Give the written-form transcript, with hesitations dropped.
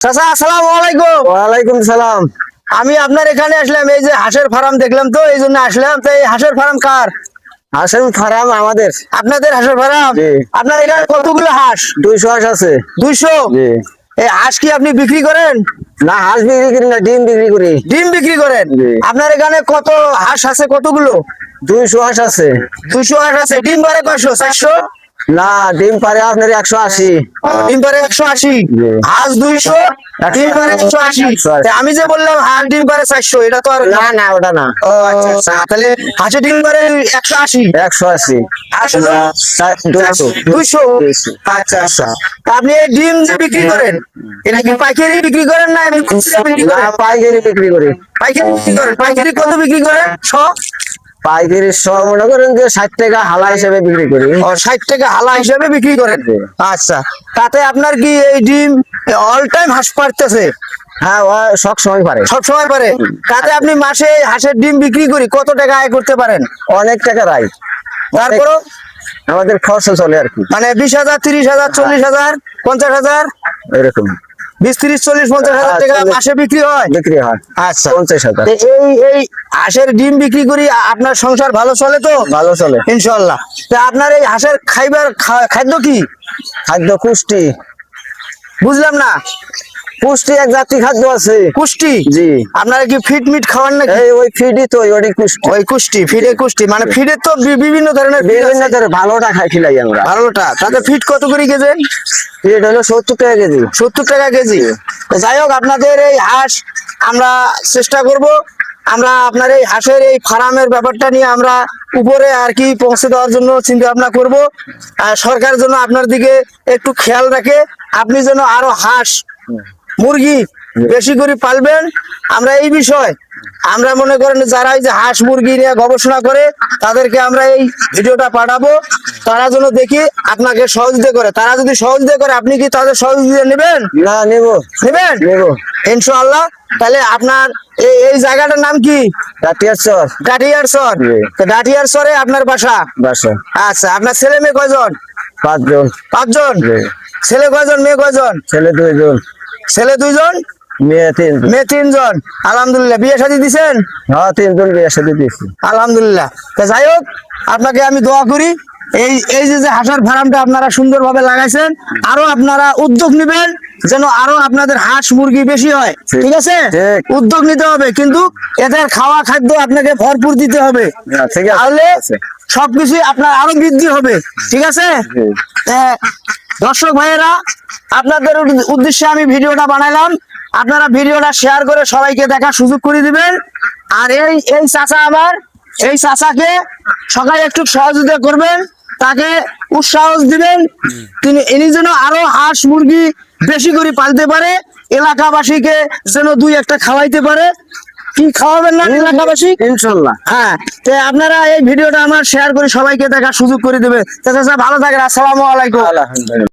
চাচা আসসালামু আলাইকুম। ওয়ালাইকুম সালাম। আমি আপনার এখানে আসলাম, এই যে হাঁসের ফার্ম দেখলাম, তো এই জন্য আসলাম। তো এই হাঁসের ফার্ম কার? হাঁসের ফার্ম আমাদের। আপনাদের হাঁসের ফার্ম? জি। আপনার এখানে কতগুলো হাঁস? 200 হাঁস আছে। 200? জি। এই হাঁস কি আপনি বিক্রি করেন? না, হাঁস বিক্রি করি না, ডিম বিক্রি করি। ডিম বিক্রি করেন? জি। আপনার এখানে কত হাঁস আছে? কতগুলো? 200 হাঁস আছে। 200 হাঁস আছে। ডিম পারে কয়শো? 400? না, ডিম পারে আপনার 180। ডিম পারে 180? জি। হাঁস 200, ডিম পারে 180। 180। তা আমি যে বললাম হাঁস ডিম পারে 400, এটা তো আর না না, ওটা না। ও আচ্ছা আচ্ছা, তাহলে হাঁসের ডিম পারে 180, 180। হাঁস হলো 200। 200। আচ্ছা আচ্ছা, তা আপনি এই ডিম যে বিক্রি করেন, এটা কি পাইকারি বিক্রি করেন না এমনি খুচরা বিক্রি না, করেন? পাইকারি বিক্রি করি। পাইকারি বিক্রি করেন। পাইকারি কত বিক্রি করেন? পাইকারি সব মনে করেন যে 60 টাকা হালা হিসেবে বিক্রি করি। 60 টাকা হালা হিসাবে বিক্রি করেন? জি। আচ্ছা, তাতে আপনার কি এই ডিম অল টাইম হাঁস পারতেছে? হ্যাঁ, ও সব সময় পারে। সব সময় পারে? তাতে আপনি মাসে এই হাঁসের ডিম বিক্রি করি কত টাকা আয় করতে পারেন? অনেক টাকা রাই। তারপরও আমাদের খরচা চলে আর কি, মানে 20,000, 30,000, 40,000, 50,000, এরকম 20, 30, 40, 50,000 টাকা মাসে বিক্রি হয়? বিক্রি হয়। আচ্ছা, 50,000। তো এই হাঁসের ডিম বিক্রি করি আপনার সংসার ভালো চলে তো? ভালো চলে। ইনশাল্লাহ। তো আপনার এই হাঁসের খাইবার খাদ্য কি? খাদ্য পুষ্টি। বুঝলাম না। পুষ্টি এক জাতি খাদ্য আছে। কুষ্টি? জি। আপনারা কি ফিড মিট খাওয়ান নাকি? এই ওই ফিডই তো, ওই পুষ্টি। ওই কুষ্টি, ফিডে কুষ্টি, মানে ফিডের তো বিভিন্ন ধরনের feed বিভিন্ন আছে। ধরনের ভালোটা খিলাই আমরা। ভালোটা, তাতে ফিড কত করে কেজি? ফিড হলো 70 টাকা কেজি। 70 টাকা কেজি। তো যাই হোক, আপনাদের এই হাঁস আমরা চেষ্টা করব, আমরা আপনার এই হাঁসের এই ফার্মের ব্যাপারটা নিয়ে আমরা উপরে আর কি পৌঁছে দেওয়ার জন্য চিন্তা ভাবনা করব। আর সরকার যেন আপনার দিকে একটু খেয়াল রাখে, আপনি যেন আরো হাঁস মুরগি বেশি করে পালবেন। আমরা এই বিষয় আমরা মনে করেন যারা এই যে হাঁস মুরগি নিয়ে গবেষণা করে, তাদেরকে আমরা এই ভিডিওটা পাঠাবো, তারা যেন দেখি আপনাকে সহযোগিতা করে। তারা যদি সহযোগিতা করে, আপনি কি তাদের সহযোগিতা নেবেন? না, নেবো নেবেন নেবো। ইনশাআল্লাহ। তাহলে আপনার এই জায়গাটার নাম কি? টাটিয়ার চর। ডাটিয়ার চর? জি। তো ডাটিয়ার চরে আপনার বাসা? বাসা। আচ্ছা, আপনার ছেলে মেয়ে কয়জন? 5 জন। 5 জন? জি। ছেলে কয়জন, মেয়ে কয়জন? ছেলে 2 জন, ছেলে 2 জন, মেয়ে 3 জন। মেয়ে 3 জন। আলহামদুলিল্লাহ। বিয়ে শাদী দিছেন? হ্যাঁ, 3 জন বিয়ে শাদী দিয়েছি। আলহামদুলিল্লাহ। তো যাই হোক, আপনাকে আমি দোয়া করি, এই এই যে হাঁসের ফার্মটা আপনারা সুন্দরভাবে লাগাইছেন, আরো আপনারা উদ্যোগ নেবেন যেন আরো আপনাদের হাঁস মুরগি বেশি হয়। ঠিক আছে? ঠিক। উদ্যোগ নিতে হবে, কিন্তু এদের খাওয়া খাদ্য আপনাকে ভরপুর দিতে হবে। হ্যাঁ, ঠিক আছে। তাহলে আছে। সবকিছু আপনার আরো বৃদ্ধি হবে। ঠিক আছে? জি। দর্শক ভাইয়েরা, আপনাদের উদ্দেশ্যে আমি ভিডিওটা বানাইলাম। আপনারা ভিডিওটা শেয়ার করে সবাইকে দেখার সুযোগ করে দিবেন। আর এই চাচা আমার, এই চাচাকে সবাই একটু সহযোগিতা করবেন, তাকে উৎসাহ দিবেন, ইনি যেন আরো হাঁস মুরগি বেশি করে পালতে পারে, এলাকাবাসীকে যেন 2-1টা খাওয়াইতে পারে। কি খাওয়াবেন না এলাকাবাসী? ইনশাআল্লাহ। হ্যাঁ, তো আপনারা এই ভিডিওটা আমার শেয়ার করে সবাইকে দেখার সুযোগ করে দেবে। চাচা ভালো থাকেন। আসসালামু আলাইকুম। আলহামদুলিল্লাহ।